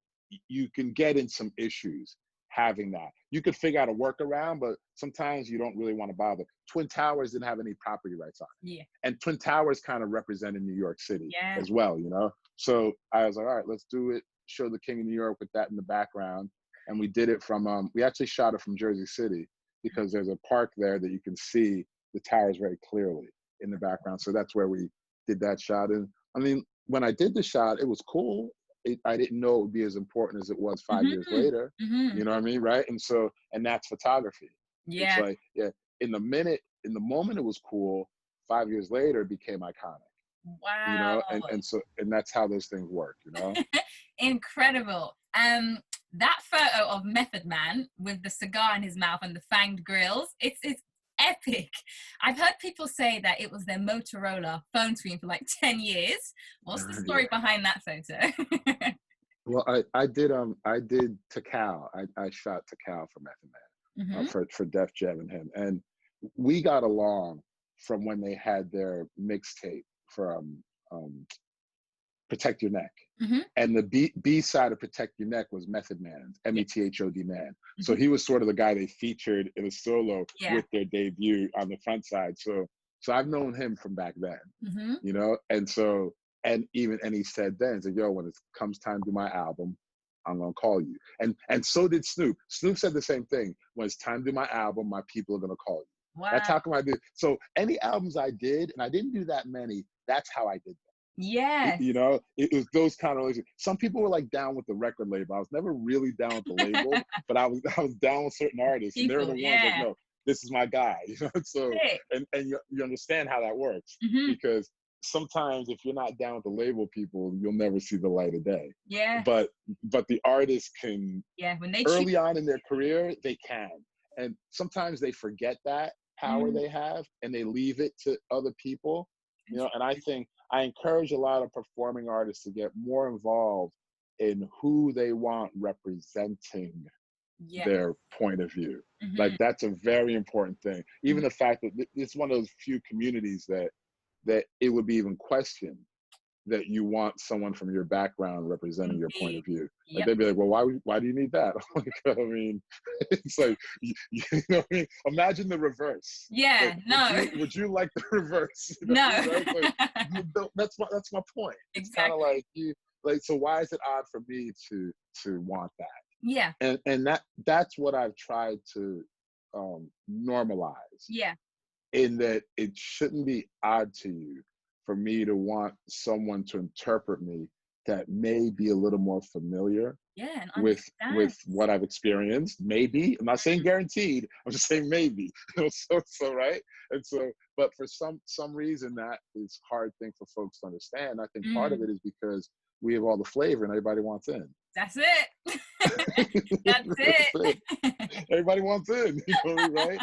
you can get in some issues having that. You could figure out a workaround, but sometimes you don't really want to bother. Twin Towers didn't have any property rights on Yeah. it, and Twin Towers kind of represented New York City Yeah. as well, you know. So I was like, all right, let's do it. Show the King of New York with that in the background, and we did it from. We actually shot it from Jersey City because there's a park there that you can see the towers very clearly in the background. So that's where we did that shot. And I mean, when I did the shot, it was cool. I didn't know it would be as important as it was 5 years Mhm. later. Mhm. You know what I mean, right? And so, and that's photography. It's Yeah. like, yeah, in the moment, it was cool. 5 years later, it became iconic. You Wow. know, and that's how those things work. You know. Incredible. That photo of Method Man with the cigar in his mouth and the fanged grills, it's epic. I've heard people say that it was their Motorola phone screen for like 10 years. What's the Yeah. story behind that photo? Well, I did Takal. I shot Takal for Method Man, Hmm. for Def Jam and him, and we got along from when they had their mixtape for Protect Your Neck. Hmm. And the B side of Protect Your Neck was Method Man, Yeah. METHOD Man. So Hmm. he was sort of the guy they featured in a solo Yeah. with their debut on the front side. So I've known him from back then, Hmm. you know? And so, and he said then, he said, yo, when it comes time to do my album, I'm gonna call you. And so did Snoop. Snoop said the same thing. When it's time to do my album, my people are gonna call you. That's Wow. how come I did. So any albums I did, and I didn't do that many, that's how I did. Yes. You know, it was those kind of relationships. Some people were like down with the record label. I was never really down with the label, but I was down with certain artists, and they're People. the ones like, Yeah. no, this is my guy. You know, so Sick. and you understand how that works Hmm. because sometimes if you're not down with the label people, you'll never see the light of day. Yeah. But the artists can, Yeah. When they choose. early on in their career, they can, and sometimes they forget that power Mm. they have and they leave it to other people. You know, and I think I encourage a lot of performing artists to get more involved in who they want representing Yeah. their point of view. Hmm. Like that's a very important thing. Even the fact that it's one of those few communities that it would be even questioned that you want someone from your background representing your point Indeed. of view. Like Yep. they'd be like, well, why do you need that? Like, I mean, it's like, you know what I mean? Imagine the reverse. Like, Yeah. No. would you like the reverse? You know No. what I mean, right? Like, that's my point. It's kind of Exactly. like so why is it odd for me to want that? Yeah. And that's what I've tried to normalize, Yeah. in that it shouldn't be odd to you for me to want someone to interpret me that may be a little more familiar Yeah. And with understand. what I've experienced. Maybe, I'm not saying guaranteed. I'm just saying maybe. You know, so right. And so, but for some reason that is a hard thing for folks to understand. I think part of Mm. it is because we have all the flavor and everybody wants in. That's it. That's That's it. it. Everybody wants in, you know, right?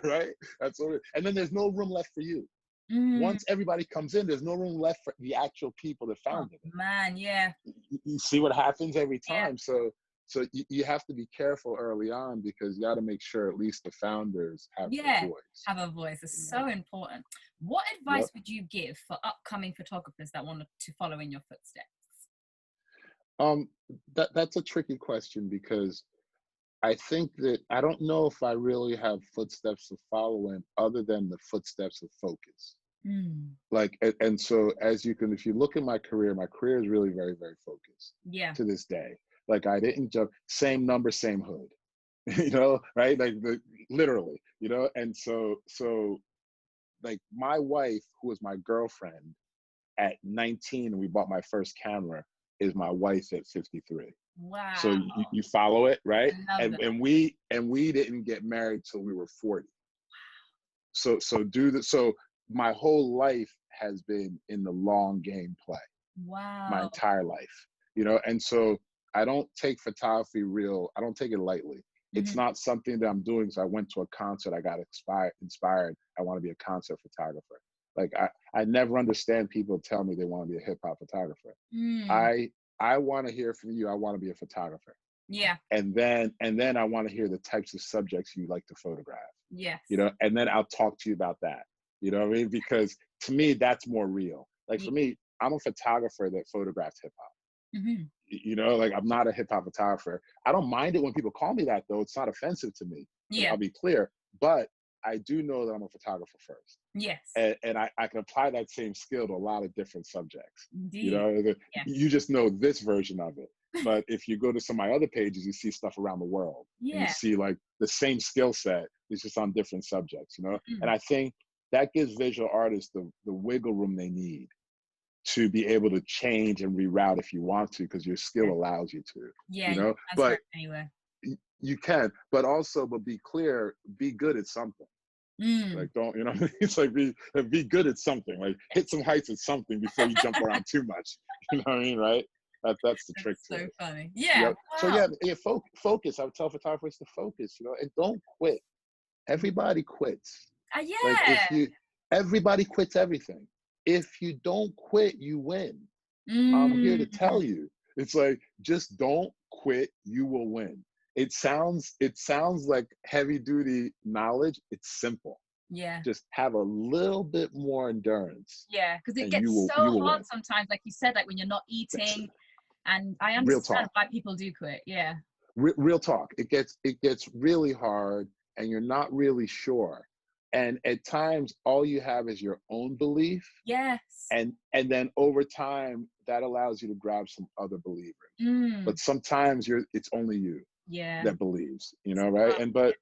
Right? That's all. And then there's no room left for you. Mm. Once everybody comes in, there's no room left for the actual people that Oh founded it. man, yeah. You see what happens every Yeah. time. So you have to be careful early on because you got to make sure at least the founders have a Yeah. voice. Have a voice. You It's know? so important. What Yep. advice would you give for upcoming photographers that want to follow in your footsteps? That's a tricky question because I think that I don't know if I really have footsteps to follow in other than the footsteps of focus. Mm. Like, and so as you can, if you look at my career is really very, very focused Yeah. to this day. Like I didn't jump, same number, same hood, you know, right? Like literally, you know? And so like my wife, who was my girlfriend at 19, and we bought my first camera, is my wife at 53. So Wow. you follow it, right? I love that. And we didn't get married till we were 40. So my whole life has been in the long game play, my Wow. entire life, you know. And so I don't take photography I don't take it lightly. It's Mhm. not something that I'm doing. So I went to a concert, I got inspired. I want to be a concert photographer. Like I never understand people tell me they want to be a hip hop photographer. Mm. I want to hear from you. I want to be a photographer. Yeah. And then I want to hear the types of subjects you like to photograph, Yes. you know, and then I'll talk to you about that. You know what I mean? Because to me, that's more real. Like Yeah. for me, I'm a photographer that photographs hip hop. Mhm. You know, like I'm not a hip hop photographer. I don't mind it when people call me that though. It's not offensive to me. Yeah. I'll be clear. But I do know that I'm a photographer first. Yes. And I can apply that same skill to a lot of different subjects. You Indeed. know, Yes. you just know this version of it. But if you go to some of my other pages, you see stuff around the world, and you Yeah. see like the same skill set. It's just on different subjects, you know. And Mhm. I think that gives visual artists the wiggle room they need to be able to change and reroute if you want to, because your skill Yeah. allows you to, Yeah. you You know. can transfer But it anywhere. you can, but be clear, be good at something. Mm. Like don't, you know, it's like be good at something. Like hit some heights at something before you jump around too much. You know what I mean, right? That's the trick That's to so it. funny. Yeah. Yeah. So Wow. yeah, focus. I would tell photographers to focus, you know, and don't quit. Everybody quits. Like if Yeah. you, everybody quits everything. If you don't quit, you win. I'm here to Mm. tell you. It's like just don't quit, you will win. It sounds like heavy duty knowledge. It's simple. Yeah. Just have a little bit more endurance Yeah. Because it and you gets will so you will hard win. sometimes, like you said, like when you're not That's eating. And I real understand talk. why people do quit. Yeah. Real talk. It gets really hard and you're not really sure. And at times all you have is your own belief, Yes. and then over time that allows you to grab some other believers. Mm. But sometimes it's only you Yeah. that believes, you know, right? And but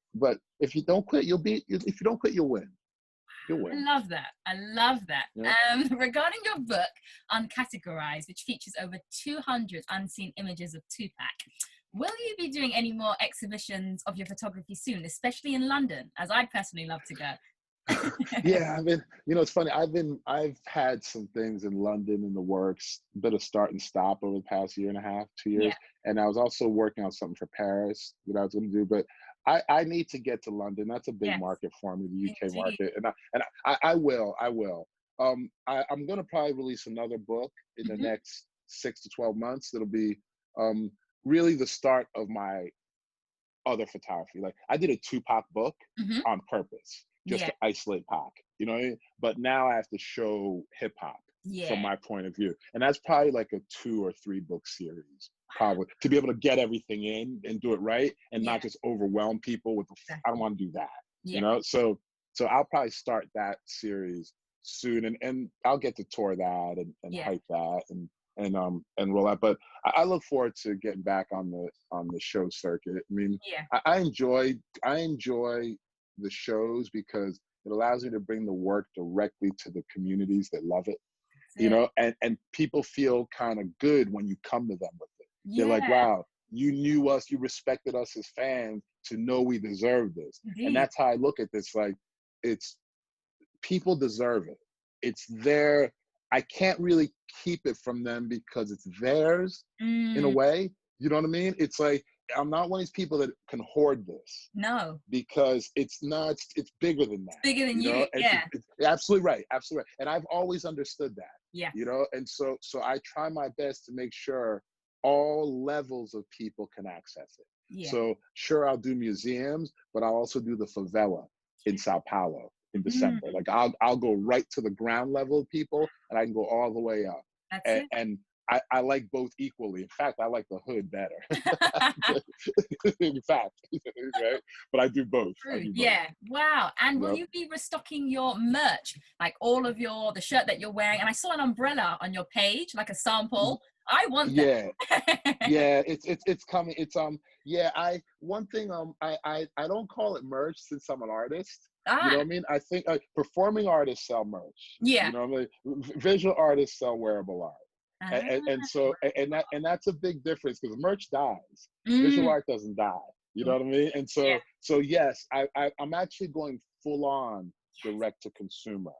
if you don't quit, if you don't quit, you'll win. You'll I win. love that. I love that. You know? Regarding your book, Uncategorized, which features over 200 unseen images of Tupac, will you be doing any more exhibitions of your photography soon, especially in London, as I'd personally love to go? Yeah, it's funny. I've had some things in London in the works, a bit of start and stop over the past year and a half, 2 years. Yeah. And I was also working on something for Paris that I was going to do, but I need to get to London. That's a big Yes. market for me, the UK Indeed. market. And I will. I'm going to probably release another book in the Hmm. next 6 to 12 months. That'll be um, really the start of my other photography. Like I did a Tupac book Hmm. on purpose, just Yeah. to isolate Pac, you know what I mean? But now I have to show hip hop from Yeah. my point of view. And that's probably like a 2 or 3 book series, probably to be able to get everything in and do it right and Yeah. not just overwhelm people with I don't Exactly. want to do that, you Yeah. know? So I'll probably start that series soon and I'll get to tour that and Yeah. hype that and roll out. But I look forward to getting back on the show circuit. I mean, Yeah. I enjoy the shows because it allows me to bring the work directly to the communities that love it, you That's it. know, and people feel kind of good when you come to them with it. They're like, Yeah. wow, you knew us, you respected us as fans to know we deserve this. And Indeed. that's how I look at this. Like, it's people deserve it. It's their, I can't really keep it from them because it's theirs in a Mm. way. You know what I mean? It's like, I'm not one of these people that can hoard this No. because it's not, it's bigger than It's that, bigger than you you. know? It's, Yeah. it's absolutely right. Absolutely right. And I've always understood that, Yeah. you know? And so I try my best to make sure all levels of people can access it. Yeah. So sure, I'll do museums, but I'll also do the favela in Sao Paulo in Mm. December. Like I'll go right to the ground level of people and I can go all the way up. That's And, it. and I like both equally. In fact, I like the hood better. In fact, right? But I do both. I True. do both. Yeah. Wow. And will Yep. you be restocking your merch, like all of the shirt that you're wearing? And I saw an umbrella on your page, like a sample. I want Yeah, that. yeah. It's coming. It's yeah. One thing I don't call it merch since I'm an artist. You know Ah, what I mean? I think performing artists sell merch. You yeah. know what I mean? Visual artists sell wearable art. Ah, And that's a big difference because merch dies, visual mm, art doesn't die. You know what I mean? And yeah. so yes, I'm actually going full on direct to consumer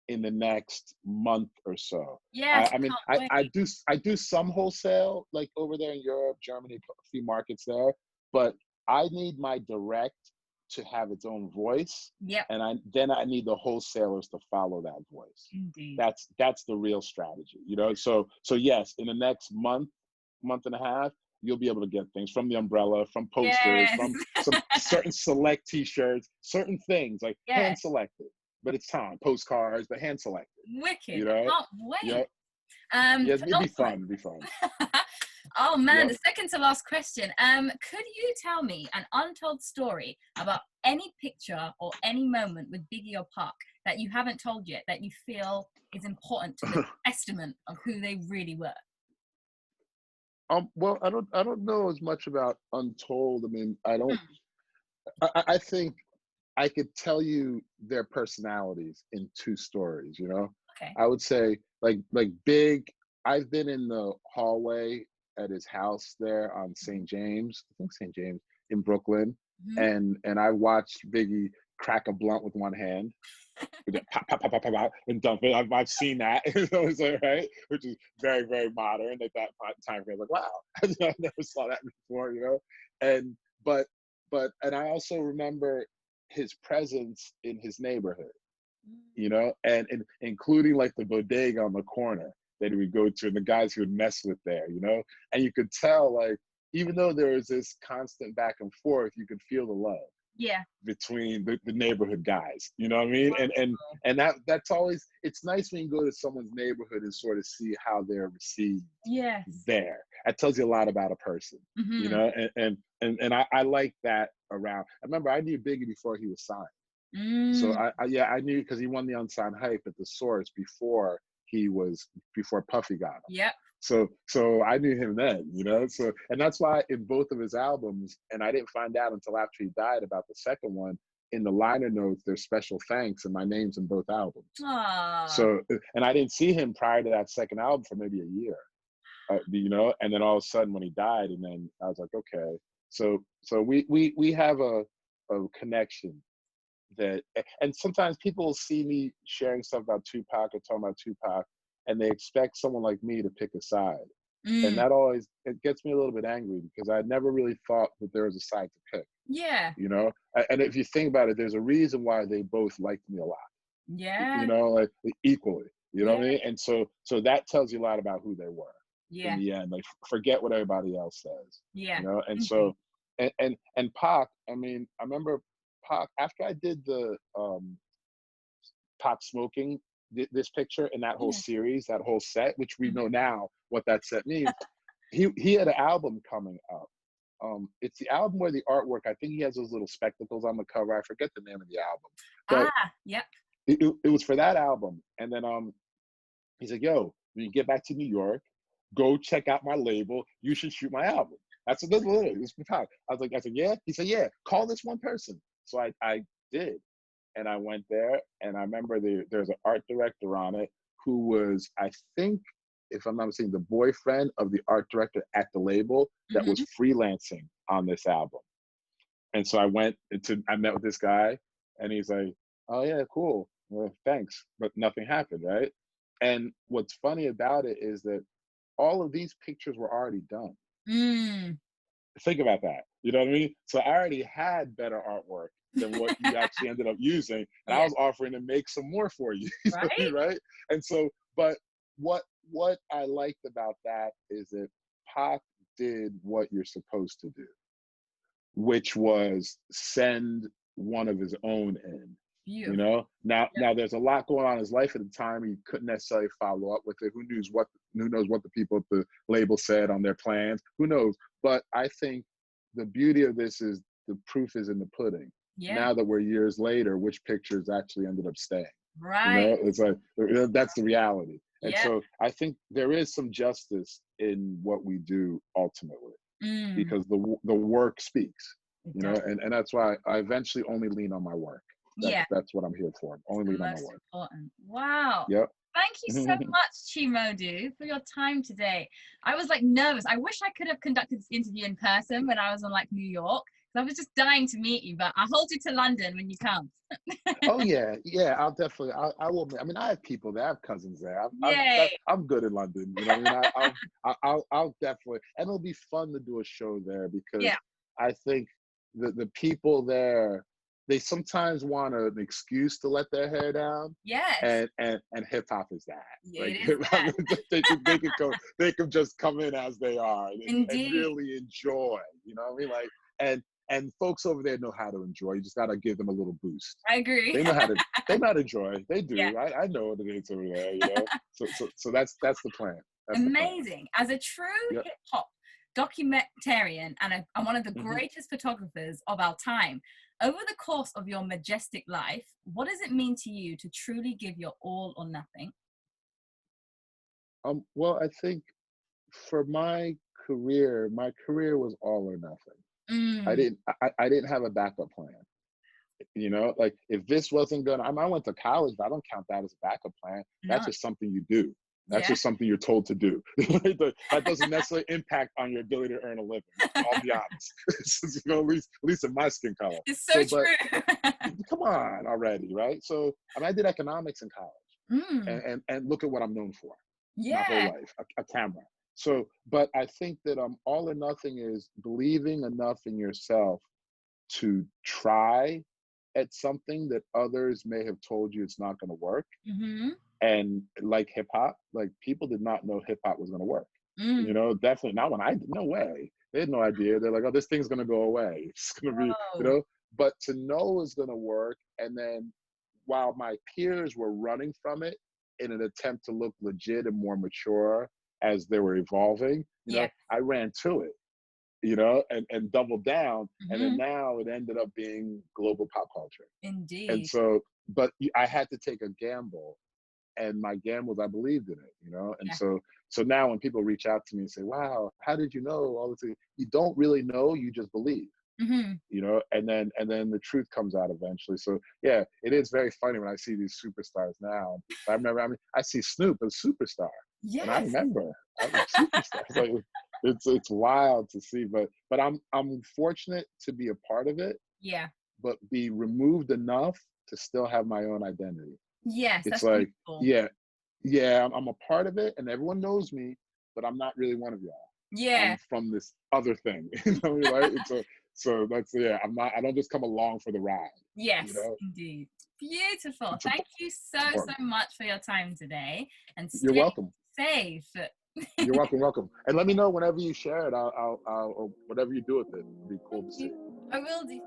in the next month or so. Yes, I mean, can't wait. I do some wholesale like over there in Europe, Germany, a few markets there, but I need my direct to have its own voice, Yep. and then I need the wholesalers to follow that voice. Indeed. That's the real strategy, you know. So yes, in the next month and a half, you'll be able to get things from the umbrella, from posters, Yes. from some certain select T-shirts, certain things like hand Yes. selected. But it's time, postcards, but hand selected. Wicked. You know, Can't yeah, wait. yeah, it'd be Penultimate. fun, it'd be fun. Oh man, Yep. the second to last question. Could you tell me an untold story about any picture or any moment with Biggie or Pac that you haven't told yet that you feel is important to the testament of who they really were? Well, I don't know as much about Untold. I mean, Hmm, I think I could tell you their personalities in two stories, you know? okay. I would say like Big, I've been in the hallway at his house there on St. James, I think St. James in Brooklyn, Hmm. and I watched Biggie crack a blunt with one hand, pop, pop, pop, pop, pop, pop, and dump it. I've seen that, right, which is very, very modern at that time frame. Like, wow, I never saw that before, you know. And but and I also remember his presence in his neighborhood, you know, and including like the bodega on the corner that he would go to, and the guys he would mess with there, you know, and you could tell like even though there was this constant back and forth, you could feel the love Yeah. between the neighborhood guys. You know what I mean? And that's always it's nice when you go to someone's neighborhood and sort of see how they're received Yes. there. That tells you a lot about a person, you Mm-hmm. know, and I like that around. I remember I knew Biggie before he was signed. So Mm. yeah, I knew because he won the unsigned hype at the source before Puffy got him. Yep. So I knew him then, you know. So and that's why in both of his albums, and I didn't find out until after he died about the second one. In the liner notes, there's special thanks, and my name's in both albums. Ah. So and I didn't see him prior to that second album for maybe a year, you know. And then all of a sudden when he died, and then I was like, okay. So we have a connection that, and sometimes people see me sharing stuff about Tupac or talking about Tupac, and they expect someone like me to pick a side. And Mm. that always, it gets me a little bit angry because I never really thought that there was a side to pick, Yeah. you know? And if you think about it, there's a reason why they both liked me a lot, you Yeah. know, like equally, you know Yeah. what I mean? And so that tells you a lot about who they were in Yeah. the end. Like forget what everybody else says, Yeah. you know? And Indeed. so, and Pac, I mean, I remember Pac, after I did the Pac smoking this picture and that whole Yeah. series, that whole set, which we Mm. know now what that set means. He had an album coming up. It's the album where the artwork, I think he has those little spectacles on the cover. I forget the name of the album, but Ah. Yep. it was for that album. And then he's like, yo, when you get back to New York, go check out my label. You should shoot my album. That's what this was. It was for Pac. I said, yeah. He said, yeah. Call this one person. So I did, and I went there, and I remember there's an art director on it who was, I think, if I'm not mistaken, the boyfriend of the art director at the label that was Mm-hmm. freelancing on this album. And so I met with this guy, and he's like, "Oh yeah, cool. Well, thanks," but nothing happened, right? And what's funny about it is that all of these pictures were already done. Mm. Think about that. You know what I mean? So I already had better artwork than what you actually ended up using, and I Yeah. was offering to make some more for you. You know what I Right. mean, right? And so, but what I liked about that is that Pac did what you're supposed to do, which was send one of his own in You Beautiful. know, Yep. now there's a lot going on in his life at the time. He couldn't necessarily follow up with it. Who knows what the people at the label said on their plans? Who knows? But I think the beauty of this is the proof is in the pudding. Yeah. Now that we're years later, which pictures actually ended up staying? You Right. know, it's like that's the reality. And Yeah. so I think there is some justice in what we do ultimately, Mm, because the work speaks. it You know, does. and that's why I eventually only lean on my work. Yeah. That's what I'm here for. It's Only the lean on my most work. important. Wow. Yep. Thank you so much, Chi Modu, for your time today. I was like nervous. I wish I could have conducted this interview in person when I was on like New York. I was just dying to meet you, but I'll hold you to London when you come. Oh yeah, yeah. I'll definitely. I will. I mean, I have people there. I have cousins there. Yay. I'm good in London. You know what I mean? I'll definitely. And it'll be fun to do a show there because Yeah. I think the people there, they sometimes want an excuse to let their hair down, Yes. and hip hop is that. Yeah, Like it is hip hop, that. they can just come in as they are and Indeed. really enjoy. You know what I mean? Like and folks over there know how to enjoy. You just gotta give them a little boost. I agree. They know how to enjoy. They Yeah. do. I know what it is over there, you know. So that's the plan. That's the plan. Amazing. As a true Yep. hip hop documentarian and one of the Hmm. greatest photographers of our time, over the course of your majestic life, what does it mean to you to truly give your all or nothing? Well, I think for my career was all or nothing. Mm, I didn't have a backup plan. You know, like if this wasn't gonna, I went to college, but I don't count that as a backup plan. That's no. just something you do. That's Yeah. just something you're told to do. That doesn't necessarily impact on your ability to earn a living. I'll be honest. You know, at least in my skin color. It's so So, but true. come on already, right? So, I mean, I did economics in college, Mm, and look at what I'm known for my whole yeah. life, a camera. So, but I think that all or nothing is believing enough in yourself to try at something that others may have told you it's not going to work. Mm-hmm. And like hip hop, like people did not know hip hop was going to work. You Mm. know, definitely not when no way. They had no idea. They're like, oh, this thing's going to go away. It's going to be, you Whoa. know, but to know is going to work. And then while my peers were running from it in an attempt to look legit and more mature as they were evolving, you Yeah. know, I ran to it, you know, and doubled down. And then Mm-hmm. now it ended up being global pop culture. And Indeed. so, but I had to take a gamble, and my gambles, I believed in it, you know. And Yeah. so now when people reach out to me and say, "Wow, how did you know all this?" You don't really know, you just believe, Mm-hmm. you know. And then the truth comes out eventually. So yeah, it is very funny when I see these superstars now. I remember, I mean, I see Snoop as superstar, and I Yes. remember I was superstar. It's like it's wild to see, but I'm fortunate to be a part of it, Yeah. but be removed enough to still have my own identity. Yes. It's That's like, beautiful. yeah, yeah, I'm a part of it, and everyone knows me, but I'm not really one of y'all. Yeah. I'm from this other thing, you know, right? And so that's yeah. I'm not. I don't just come along for the ride, you Yes, know. indeed. Beautiful. It's Thank you so, so important. much for your time today and You're stay welcome. safe. You're welcome. Welcome. And let me know whenever you share it. Or whatever you do with it. It'd be cool Thank to see. you. I will do.